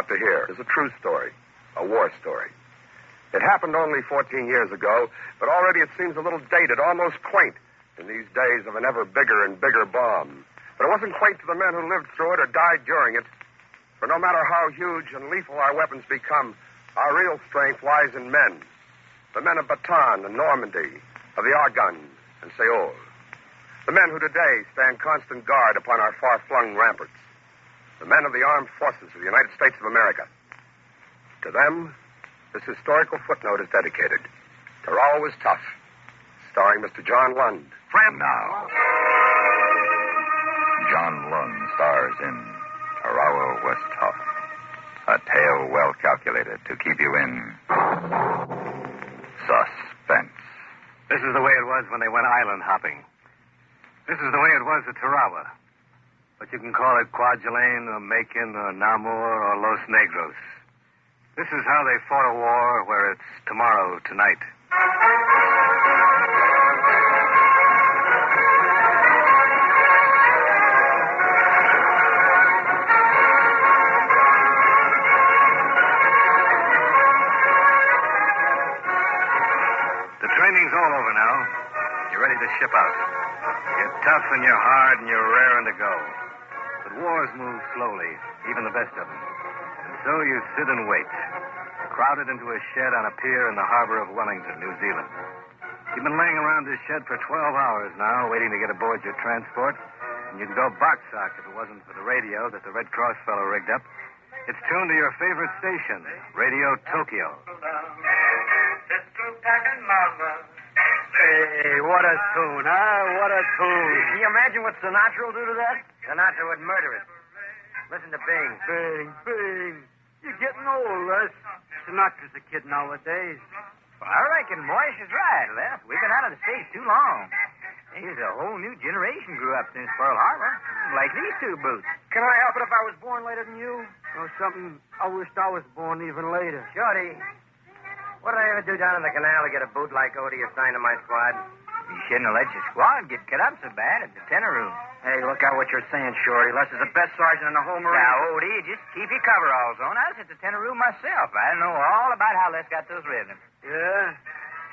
about to hear is a true story, a war story. It happened only 14 years ago, but already it seems a little dated, almost quaint, in these days of an ever bigger and bigger bomb. But it wasn't quaint to the men who lived through it or died during it. For no matter how huge and lethal our weapons become, our real strength lies in men. The men of Bataan and Normandy, of the Argonne and Seoul. The men who today stand constant guard upon our far-flung ramparts. The men of the armed forces of the United States of America. To them, this historical footnote is dedicated. Tarawa was tough. Starring Mr. John Lund. Now, John Lund stars in Tarawa was tough. A tale well calculated to keep you in suspense. This is the way it was when they went island hopping. This is the way it was at Tarawa. But you can call it Kwajalein or Macon or Namur or Los Negros. This is how they fought a war where it's tomorrow, tonight. The training's all over now. You're ready to ship out. You're tough and you're hard and you're raring to go. But wars move slowly, even the best of them. And so you sit and wait, crowded into a shed on a pier in the harbor of Wellington, New Zealand. You've been laying around this shed for 12 hours now, waiting to get aboard your transport. And you'd go box-sock if it wasn't for the radio that the Red Cross fellow rigged up. It's tuned to your favorite station, Radio Tokyo. Hey, what a tune, huh? What a tune. Can you imagine what Sinatra will do to that? Sinatra would murder it. Listen to Bing. Bing, Bing. You're getting old, Les. Sinatra's a kid nowadays. Well, I reckon Moish is right, Les. We've been out of the States too long. There's a whole new generation grew up since Pearl Harbor. Like these two boots. Can I help it if I was born later than you? Or something, I wished I was born even later. Shorty, what did I ever do down in the canal to get a boot like Odie assigned to my squad? You shouldn't have let your squad get cut up so bad at the tenor room. Hey, look out what you're saying, Shorty. Les is the best sergeant in the whole Marine. Now, Odie, just keep your coveralls on. I was at the tenor room myself. I know all about how Les got those rhythms. Yeah?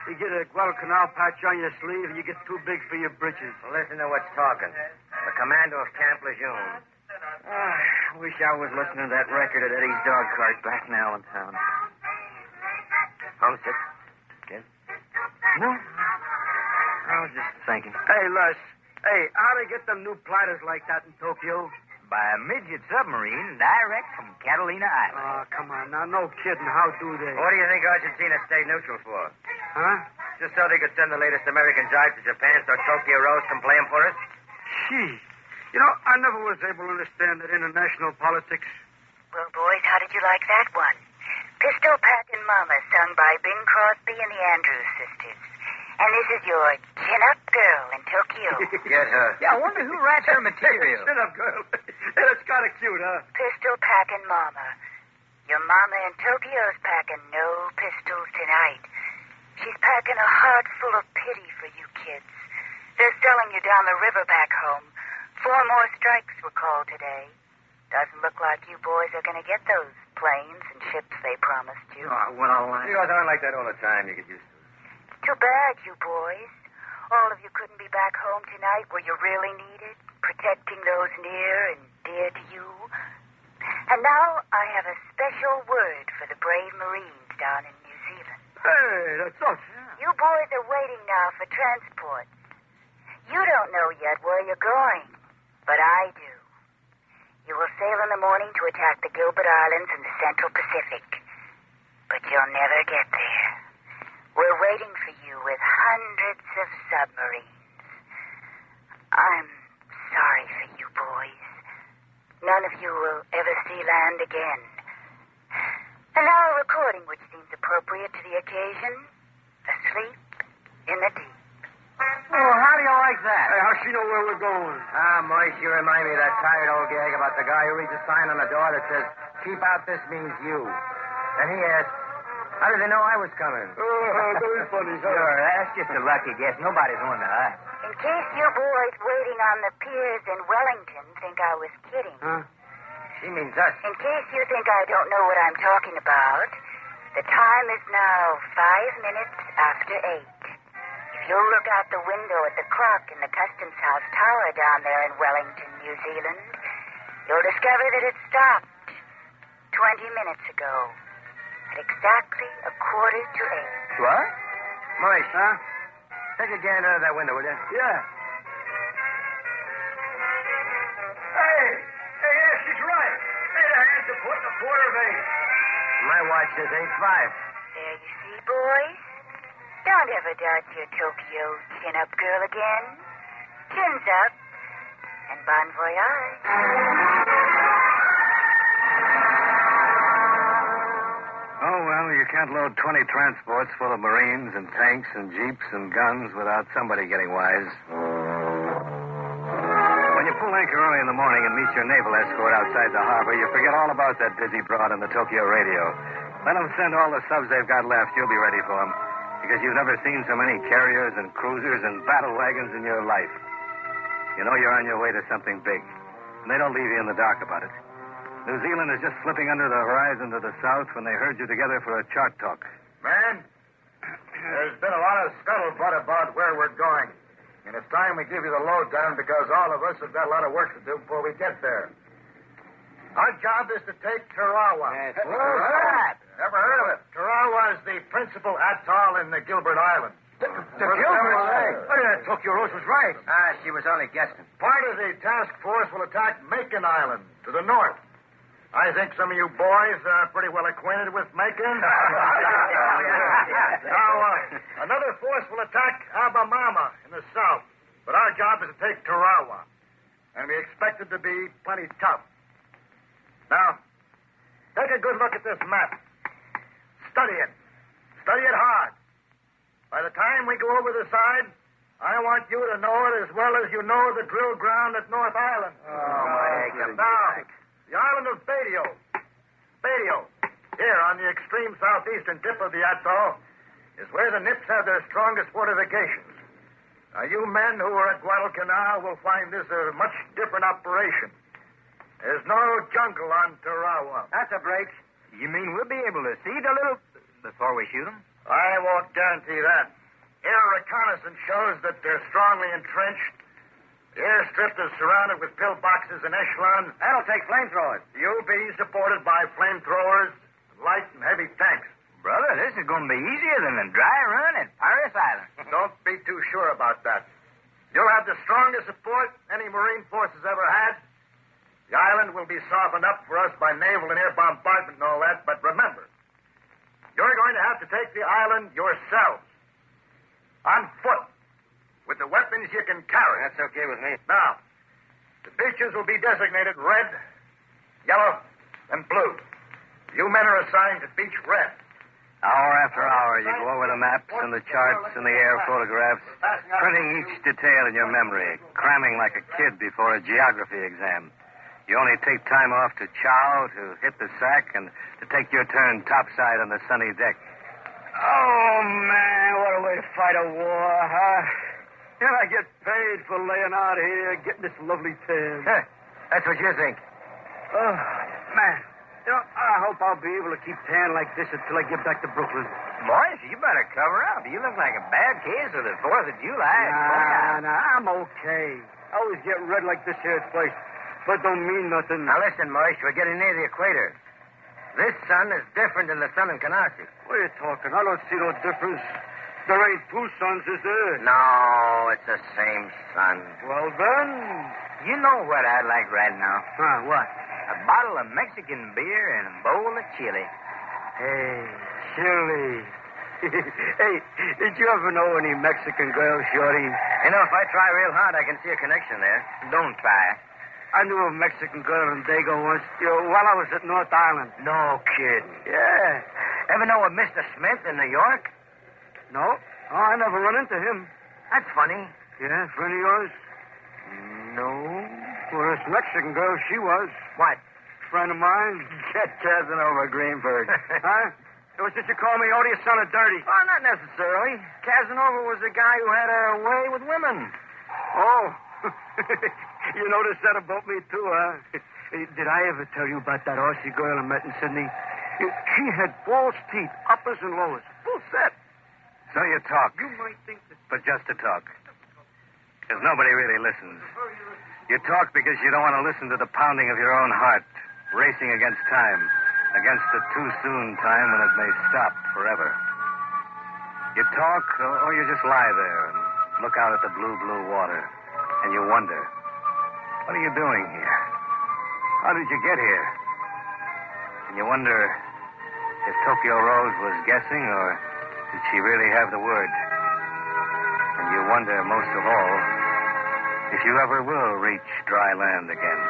You get a Guadalcanal patch on your sleeve and you get too big for your britches. Well, listen to what's talking. The commando of Camp Lejeune. I wish I was listening to that record at Eddie's dog cart back in Allentown. Homesick? Kid? No. I was just thinking. Hey, Les. Hey, how they get them new platters like that in Tokyo? By a midget submarine direct from Catalina Island. Oh, come on now. No kidding. How do they? What do you think Argentina stayed neutral for? Huh? Just so they could send the latest American jive to Japan so Tokyo Rose can play 'em for us? Gee. You know, I never was able to understand that international politics. Well, boys, how did you like that one? Pistol Packin' Mama, sung by Bing Crosby and the Andrews Sisters. And this is your chin-up girl in Tokyo. Get her. Yeah, I wonder who writes her material. Shut up, girl. Hey, that's kind of cute, huh? Pistol Packin' Mama. Your mama in Tokyo's packing no pistols tonight. She's packing a heart full of pity for you kids. They're selling you down the river back home. 4 more strikes were called today. Doesn't look like you boys are going to get those planes and ships they promised you. Oh, what a lie. He goes on like that all the time. You get used to it. Too bad, you boys. All of you couldn't be back home tonight where you really needed, protecting those near and dear to you. And now I have a special word for the brave Marines down in New Zealand. Hey, that's us. You boys are waiting now for transport. You don't know yet where you're going, but I do. You will sail in the morning to attack the Gilbert Islands in the Central Pacific. But you'll never get there. We're waiting for you with hundreds of submarines. I'm sorry for you boys. None of you will ever see land again. And now a recording which seems appropriate to the occasion. Asleep in the Deep. Oh, how do you like that? Hey, how's she know where we're going? Moish, you remind me of that tired old gag about the guy who reads a sign on the door that says, "Keep out, this means you." And he asked, how did they know I was coming? Oh, very funny, huh? Sure, that's just a lucky guess. Nobody's on the eye. In case you boys waiting on the piers in Wellington think I was kidding. Huh? She means us. In case you think I don't know what I'm talking about, the time is now 5 minutes after 8. If you'll look out the window at the clock in the Customs House Tower down there in Wellington, New Zealand, you'll discover that it stopped 20 minutes ago at exactly 7:45. What? Maurice, huh? Take a gander out of that window, will you? Yeah. Hey, yeah, she's right. Hey, the hands are putting a quarter of 8. My watch says 8:05. There you see, boys. Don't ever doubt your Tokyo chin-up girl again. Chins up, and bon voyage. Oh, well, you can't load 20 transports full of Marines and tanks and jeeps and guns without somebody getting wise. When you pull anchor early in the morning and meet your naval escort outside the harbor, you forget all about that busy broad on the Tokyo radio. Let them send all the subs they've got left. You'll be ready for them. Because you've never seen so many carriers and cruisers and battle wagons in your life. You know you're on your way to something big. And they don't leave you in the dark about it. New Zealand is just slipping under the horizon to the south when they herd you together for a chart talk. Man, there's been a lot of scuttlebutt about where we're going. And it's time we give you the lowdown because all of us have got a lot of work to do before we get there. Our job is to take Tarawa. Yes. What's that? Never heard of it. Tarawa is the principal atoll in the Gilbert Islands. The Gilbert? Oh, yeah, Tokyo Rose was right. Ah, she was only guessing. Part of the task force will attack Macon Island to the north. I think some of you boys are pretty well acquainted with Macon. Now, another force will attack Alabama in the south. But our job is to take Tarawa. And we expect it to be plenty tough. Now, take a good look at this map. Study it. Study it hard. By the time we go over the side, I want you to know it as well as you know the drill ground at North Island. Now, the island of Badio. Badio, here on the extreme southeastern tip of the atoll, is where the Nips have their strongest fortifications. Now, you men who are at Guadalcanal will find this a much different operation. There's no jungle on Tarawa. That's a break. You mean we'll be able to see the little... before we shoot them? I won't guarantee that. Air reconnaissance shows that they're strongly entrenched. The airstrip is surrounded with pillboxes and echelons. That'll take flamethrowers. You'll be supported by flamethrowers, light and heavy tanks. Brother, this is going to be easier than a dry run at Paris Island. Don't be too sure about that. You'll have the strongest support any Marine force has ever had. The island will be softened up for us by naval and air bombardment and all that, but remember, you're going to have to take the island yourselves. On foot. With the weapons you can carry. That's okay with me. Now, the beaches will be designated red, yellow, and blue. You men are assigned to beach red. Hour after hour, you go over the maps and the charts and the air photographs, printing each detail in your memory, cramming like a kid before a geography exam. You only take time off to chow, to hit the sack, and to take your turn topside on the sunny deck. Oh, man, what a way to fight a war, huh? And I get paid for laying out here, getting this lovely tan. That's what you think. Oh, man. You know, I hope I'll be able to keep tan like this until I get back to Brooklyn. Boys, you better cover up. You look like a bad case of the 4th of July. Nah, I'm okay. I always get red like this here at first, but don't mean nothing. Now, listen, Maurice, we're getting near the equator. This sun is different than the sun in Canarsie. What are you talking? I don't see no difference. There ain't two suns, is there? No, it's the same sun. Well, then... You know what I'd like right now? Huh, what? A bottle of Mexican beer and a bowl of chili. Hey, chili. Hey, did you ever know any Mexican girls, Shorty? You know, if I try real hard, I can see a connection there. Don't try. I knew a Mexican girl in Dago once, while I was at North Island. No kidding. Yeah. Ever know a Mr. Smith in New York? No. Oh, I never run into him. That's funny. Yeah, friend of yours? No. Well, this Mexican girl, she was. What? Friend of mine. Get Casanova Greenberg. Huh? It was just you call me odious son of dirty. Oh, not necessarily. Casanova was the guy who had a way with women. Oh. You noticed that about me, too, huh? Did I ever tell you about that Aussie girl I met in Sydney? She had false teeth, uppers and lowers, full set. So you talk, You might think that... but just to talk. Because nobody really listens. You talk because you don't want to listen to the pounding of your own heart, racing against time, against the too-soon time when it may stop forever. You talk, or you just lie there and look out at the blue, blue water, and you wonder, what are you doing here? How did you get here? And you wonder if Tokyo Rose was guessing, or did she really have the word? And you wonder, most of all, if you ever will reach dry land again.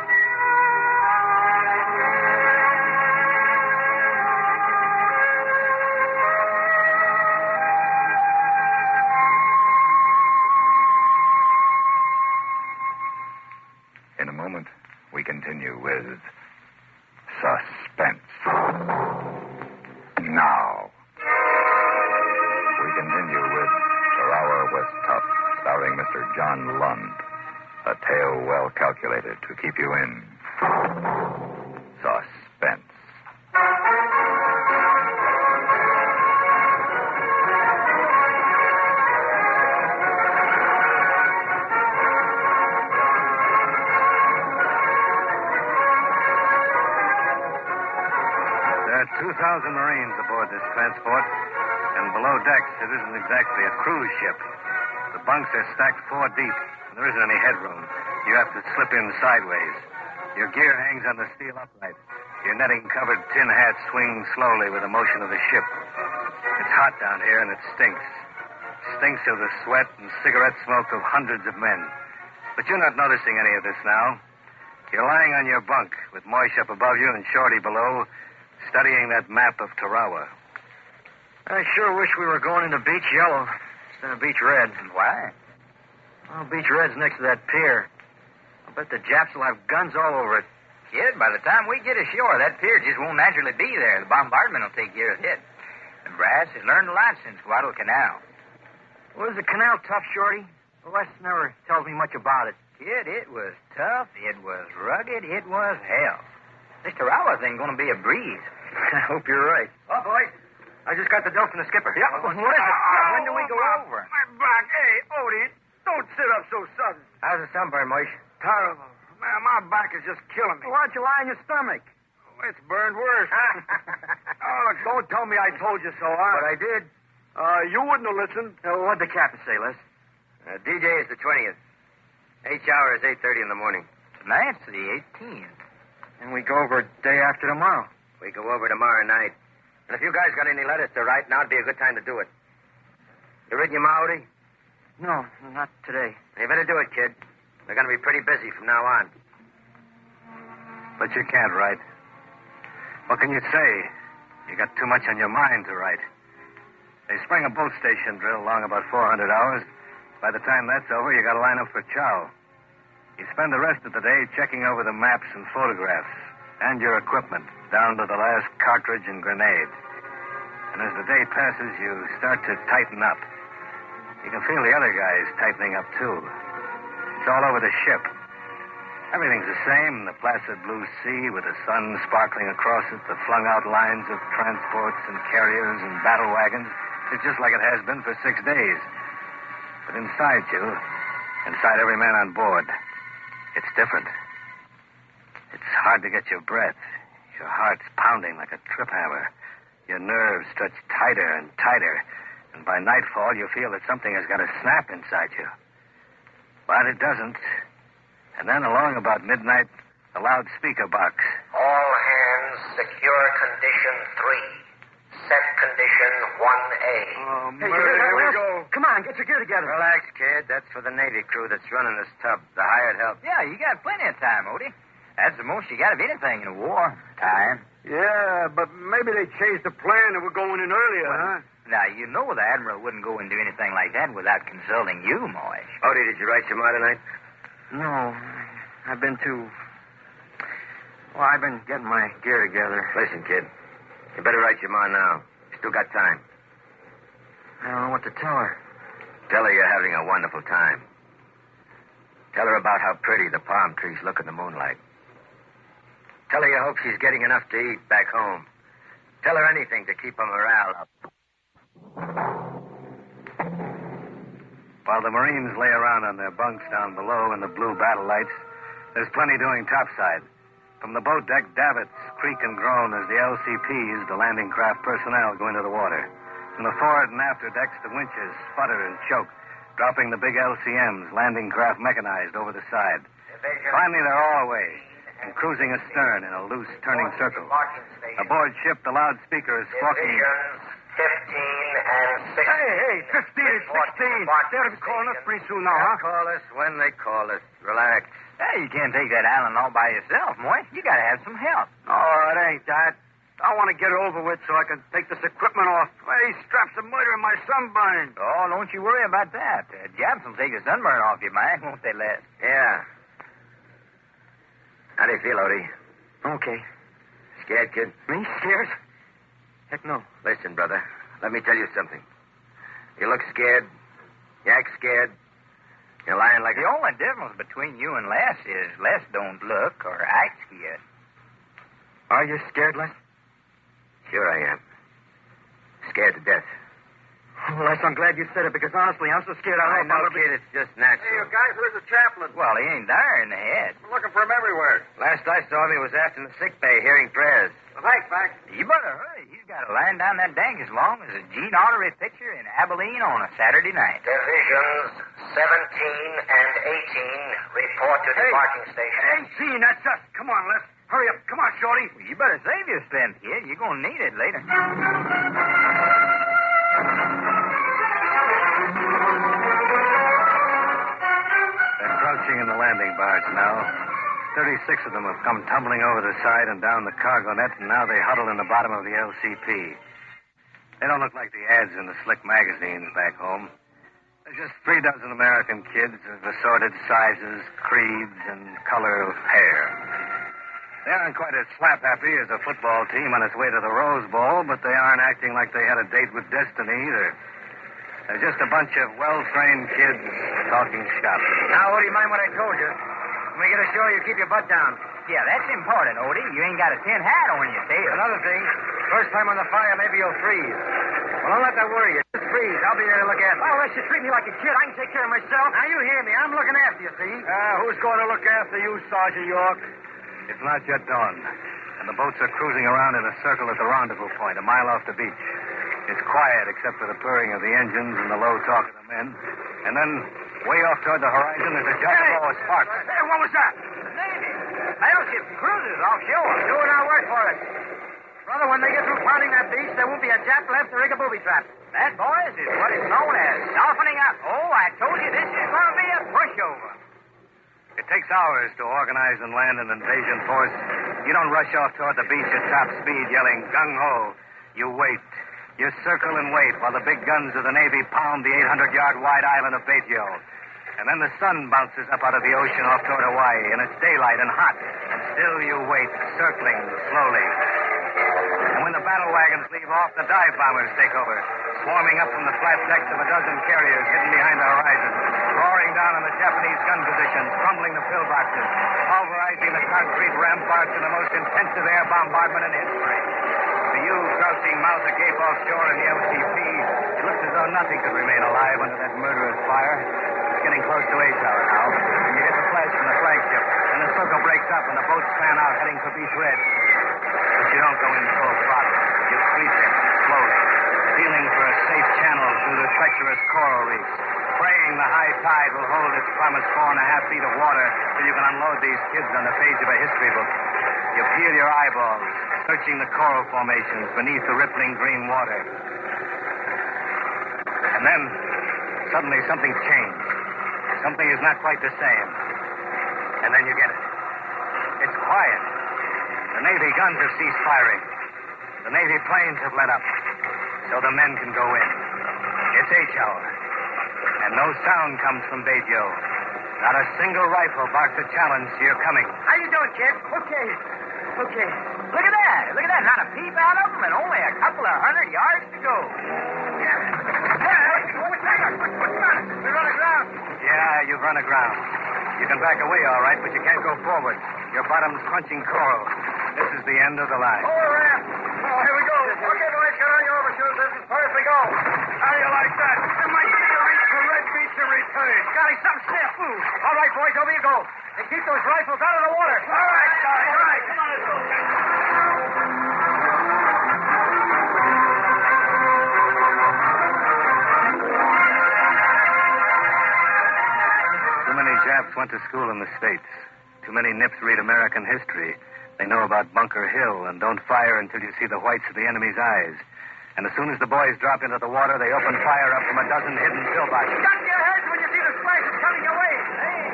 In a moment, we continue with Suspense. Now, we continue with Tarawa was Tough, starring Mr. John Lund. A tale well calculated to keep you in suspense. There are 2,000 Marines aboard this transport, and below decks it isn't exactly a cruise ship. The bunks are stacked 4 deep, and there isn't any headroom. You have to slip in sideways. Your gear hangs on the steel upright. Your netting-covered tin hat swings slowly with the motion of the ship. It's hot down here, and it stinks. Stinks of the sweat and cigarette smoke of hundreds of men. But you're not noticing any of this now. You're lying on your bunk with Moish up above you and Shorty below, studying that map of Tarawa. I sure wish we were going into Beach Yellow instead of Beach Red. Why? Well, Beach Red's next to that pier. I'll bet the Japs will have guns all over it. Kid, by the time we get ashore, that pier just won't naturally be there. The bombardment will take care of it. The brass has learned a lot since Guadalcanal. Was the canal tough, Shorty? Wes never tells me much about it. Kid, it was tough, it was rugged, it was hell. This Tarawa thing going to be a breeze. I hope you're right. Oh, boys. I just got the dope from the skipper. Yeah, what is it? When do we go over? My back. Hey, Odie, don't sit up so sudden. How's the sunburn, Moish? Terrible. Man, my back is just killing me. Why'd you lie on your stomach? Oh, it's burned worse. Oh, look, don't tell me I told you so, huh? But I did. You wouldn't have listened. What'd the captain say, Les? DJ is the 20th. H hour is 8:30 in the morning. Tonight's the 18th. And we go over day after tomorrow. We go over tomorrow night. And if you guys got any letters to write, now'd be a good time to do it. You reading your Maori? No, not today. You better do it, kid. They're going to be pretty busy from now on. But you can't write. What can you say? You got too much on your mind to write. They spring a boat station drill along about 400 hours. By the time that's over, you got to line up for chow. You spend the rest of the day checking over the maps and photographs and your equipment, down to the last cartridge and grenade. And as the day passes, you start to tighten up. You can feel the other guys tightening up, too. It's all over the ship. Everything's the same, the placid blue sea with the sun sparkling across it, the flung-out lines of transports and carriers and battle wagons. It's just like it has been for 6 days. But inside you, inside every man on board, it's different. It's hard to get your breath. Your heart's pounding like a trip hammer. Your nerves stretch tighter and tighter. And by nightfall, you feel that something has got to snap inside you. But it doesn't. And then along about midnight, the loudspeaker box. All hands, secure condition 3. Set condition 1A. Oh, Hey, here we go. Come on, get your gear together. Relax, kid. That's for the Navy crew that's running this tub, the hired help. Yeah, you got plenty of time, Odie. That's the most you got of anything in a war. Time. Yeah, but maybe they changed the plan and we're going in earlier, huh? Now, you know the Admiral wouldn't go and do anything like that without consulting you, Moish. Odie, did you write your ma tonight? No, I've been too... Well, I've been getting my gear together. Listen, kid. You better write your ma now. You still got time. I don't know what to tell her. Tell her you're having a wonderful time. Tell her about how pretty the palm trees look in the moonlight. Tell her you hope she's getting enough to eat back home. Tell her anything to keep her morale up. While the Marines lay around on their bunks down below in the blue battle lights, there's plenty doing topside. From the boat deck, davits creak and groan as the LCPs, the landing craft personnel, go into the water. From the forward and after decks, the winches sputter and choke, dropping the big LCMs, landing craft mechanized, over the side. Finally, they're all away and cruising astern in a loose, turning circle. Aboard ship, the loudspeaker is squawking. 15 and 16. Hey, 15 and 16. They'll be calling us pretty soon now, huh? Call us when they call us. Relax. Hey, you can't take that island all by yourself, Moy. You gotta have some help. Oh, it ain't that. I want to get it over with so I can take this equipment off. These straps are murdering my sunburn. Oh, don't you worry about that. Japs will take the sunburn off you, Mike, won't they, Les? Yeah. How do you feel, Odie? Okay. Scared, kid? Me? Scared? Heck no. Listen, brother. Let me tell you something. You look scared. You act scared. You're lying like The only difference between you and Les is Les don't look or act scared. Are you scared, Les? Sure I am. Scared to death. Well, Les, I'm glad you said it because honestly, I'm so scared I I know, kid. It's just natural. guys, where's the chaplain? Well, he ain't there in the head. We're looking for him everywhere. Last I saw him, he was aft in the sick bay hearing prayers. Well, thanks, Mac. You better hurry. He's got to line down that dank as long as a Gene Ottery picture in Abilene on a Saturday night. Divisions 17 and 18 report to debarking station. 18, that's us. Come on, Les. Hurry up. Come on, Shorty. Well, you better save your strength, kid. You're going to need it later. They're crouching in the landing barge now. 36 of them have come tumbling over the side and down the cargo net, and now they huddle in the bottom of the LCP. They don't look like the ads in the slick magazines back home. They're just 3 dozen American kids of assorted sizes, creeds, and color of hair. They aren't quite as slap-happy as a football team on its way to the Rose Bowl, but they aren't acting like they had a date with destiny either. They're just a bunch of well-trained kids talking shop. Now, Odie, mind what I told you. When we get ashore, you keep your butt down. Yeah, that's important, Odie. You ain't got a tin hat on your tail. Another thing, first time on the fire, maybe you'll freeze. Well, don't let that worry you. Just freeze. I'll be there to look after you. Oh, Les, you treat me like a kid. I can take care of myself. Now, you hear me. I'm looking after you, see? Who's going to look after you, Sergeant York? It's not yet dawn, and the boats are cruising around in a circle at the rendezvous point, a mile off the beach. It's quiet except for the purring of the engines and the low talk of the men. And then, way off toward the horizon, there's a jump of sparks. Hey, what was that? The Navy. Battleship cruisers offshore. Doing our work for us. Brother, when they get through pounding that beach, there won't be a Jap left to rig a booby trap. That, boys, is what is known as softening up. Oh, I told you this is going to be a pushover. It takes hours to organize and land an invasion force. You don't rush off toward the beach at top speed yelling gung-ho. You wait. You circle and wait while the big guns of the Navy pound the 800-yard wide island of Bajo. And then the sun bounces up out of the ocean off toward Hawaii, and it's daylight and hot. And still you wait, circling slowly. And when the battle wagons leave off, the dive bombers take over, swarming up from the flat decks of a dozen carriers hidden behind the horizon, roaring down on the Japanese gun positions, crumbling the pillboxes, pulverizing the concrete ramparts in the most intensive air bombardment in history. To you, crouching mouth agape offshore in the LCP, it looks as though nothing could remain alive under that murderous fire. It's getting close to 8 hour now, and you get the flash from the flagship, and the circle breaks up, and the boats fan out, heading for Beach Red. But you don't go in full throttle. You creep in, slowly, feeling for a safe channel through the treacherous coral reefs, praying the high tide will hold its promised 4.5 feet of water so you can unload these kids on the page of a history book. You peel your eyeballs, searching the coral formations beneath the rippling green water. And then, suddenly, something changed. Something is not quite the same. And then you get it. It's quiet. The Navy guns have ceased firing. The Navy planes have let up, so the men can go in. It's H hour, and no sound comes from Bajo. Not a single rifle barks a challenge to your coming. How you doing, kid? Okay. Look at that. Look at that. Not a peep out of them, and only a couple of 100 yards to go. We run aground. Yeah, you've run aground. You can back away, all right, but you can't go forward. Your bottom's crunching coral. This is the end of the line. Over ramp. Oh, here we go. Okay, boys, get on your overshoes. This is first we go. How do you like that? It might be a reach for Red Beach in return. Golly, some snafu. All right, boys, over you go. And keep those rifles out of the water. All right, guys. All right. Come on, let's go. Too many Japs went to school in the States. Too many Nips read American history. They know about Bunker Hill and don't fire until you see the whites of the enemy's eyes. And as soon as the boys drop into the water, they open fire up from a dozen hidden pillboxes. Duck your heads when you see the splashes coming your way. Hey,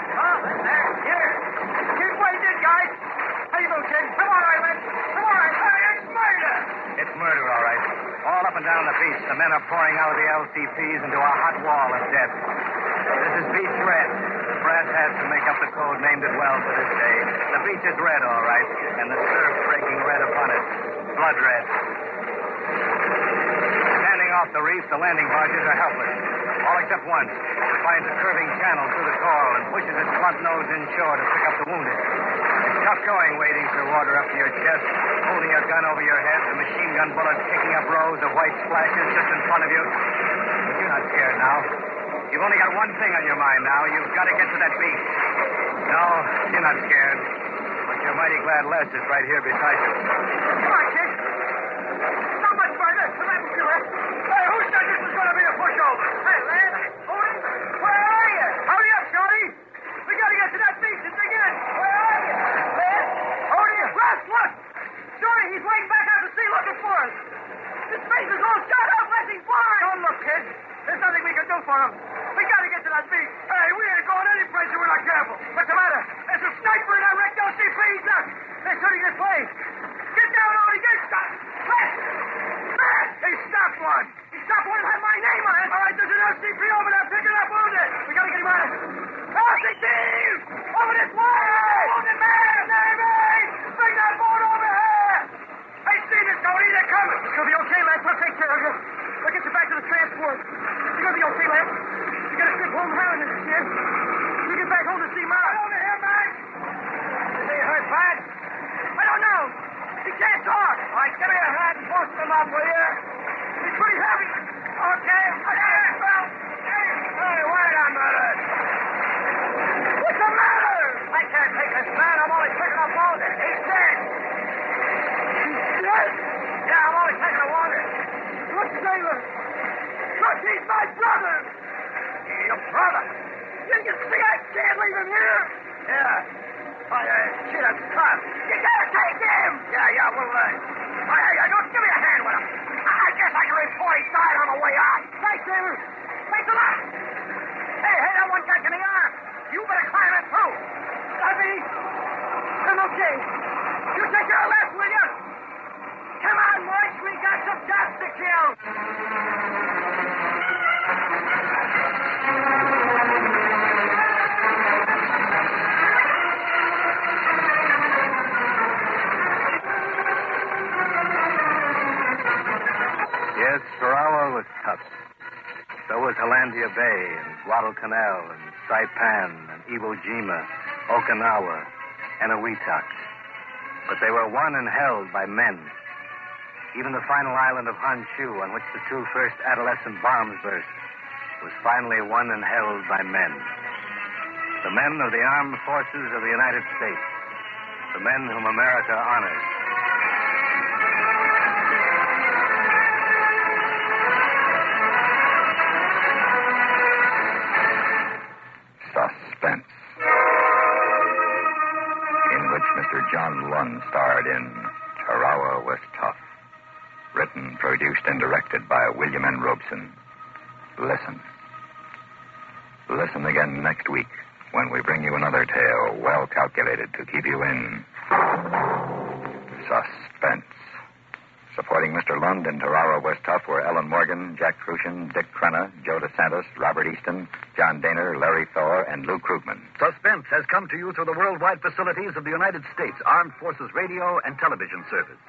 there. Here. Keep what you did, guys. How you doing, kid? Come on, Ivan. Come on. Hey, it's murder. It's murder, all right. All up and down the beach, the men are pouring out of the LCPs into a hot wall of death. This is Beach Red. The brass hats who make up the code named it well for this day. The beach is red, all right, and the surf breaking red upon it. Blood red. Standing off the reef, the landing barges are helpless. All except one, who finds a curving channel through the coral and pushes its front nose inshore to pick up the wounded. It's tough going wading through water up to your chest, holding your gun over your head, the machine gun bullets kicking up rows of white splashes just in front of you. But you're not scared now. You've only got one thing on your mind now. You've got to get to that beach. No, you're not scared. But you're mighty glad Les is right here beside you. Come on, kid. Not much further. Come on, you, Hey, who said this was going to be a pushover? Hey, lad. Odie, where are you? Hurry up, Shorty. We got to get to that beach and dig in. Where are you? Lad? Odie, Les, look. Shorty, he's waiting back out to sea looking for us. His face is all shot up. Les, he's blind. Don't look, kid. There's nothing we can do for him. We got to get to that beach. Hey, we ain't going any place if we're not careful. What's the matter? There's a sniper in that wrecked LCP. Look. They're shooting this way. Get down, Odie. Get shot. Let. He stopped one. He stopped one that had my name on it. All right, there's an LCP over there picking up wounded. We got to get him out of it. LCPs! Over this way! Wounded man! Navy! Bring that boat over here! Hey, see this, Odie. They're coming. You'll be okay, Les. We'll take care of you. We'll get you back to the transport. You're going to be okay, Les. You got a trip home Harrington this year. You get back home to see Ma. Right over here, man. Is he hurt bad? I don't know. He can't talk. All right, give me a hand and post him up, will you? He's pretty heavy. Okay. Well, hey, wait a minute. What's the matter? I can't take this man. I'm only picking up wounded. He's dead. He's dead? Yeah, I'm only taking a wounded. Look, sailor. Look, he's my brother. Your brother? You see, I can't leave him here. Yeah. Oh, shit, that's tough. You gotta take him. Yeah, we'll hey, don't give me a hand with him. I guess I can report he died on the way out. Thanks, sailor. Thanks a lot. Hey, that one got in the arm. You better climb it through. I'm okay. You take care of Les, will you? Come on, boys. We got some jobs to kill. Yes, Tarawa was tough. So was Hollandia Bay and Guadalcanal and Saipan and Iwo Jima, Okinawa, and Awetak. But they were won and held by men. Even the final island of Honshu, on which the two first adolescent bombs burst, was finally won and held by men. The men of the armed forces of the United States. The men whom America honors. Suspense, in which Mr. John Lund starred in Tarawa Was Tough. Written, produced, and directed by William N. Robeson. Listen. Listen again next week when we bring you another tale well calculated to keep you in suspense. Supporting Mr. Lund in Tarawa Was Tough were Ellen Morgan, Jack Crucian, Dick Crenna, Joe DeSantis, Robert Easton, John Daner, Larry Thor, and Lou Krugman. Suspense has come to you through the worldwide facilities of the United States Armed Forces Radio and Television Service.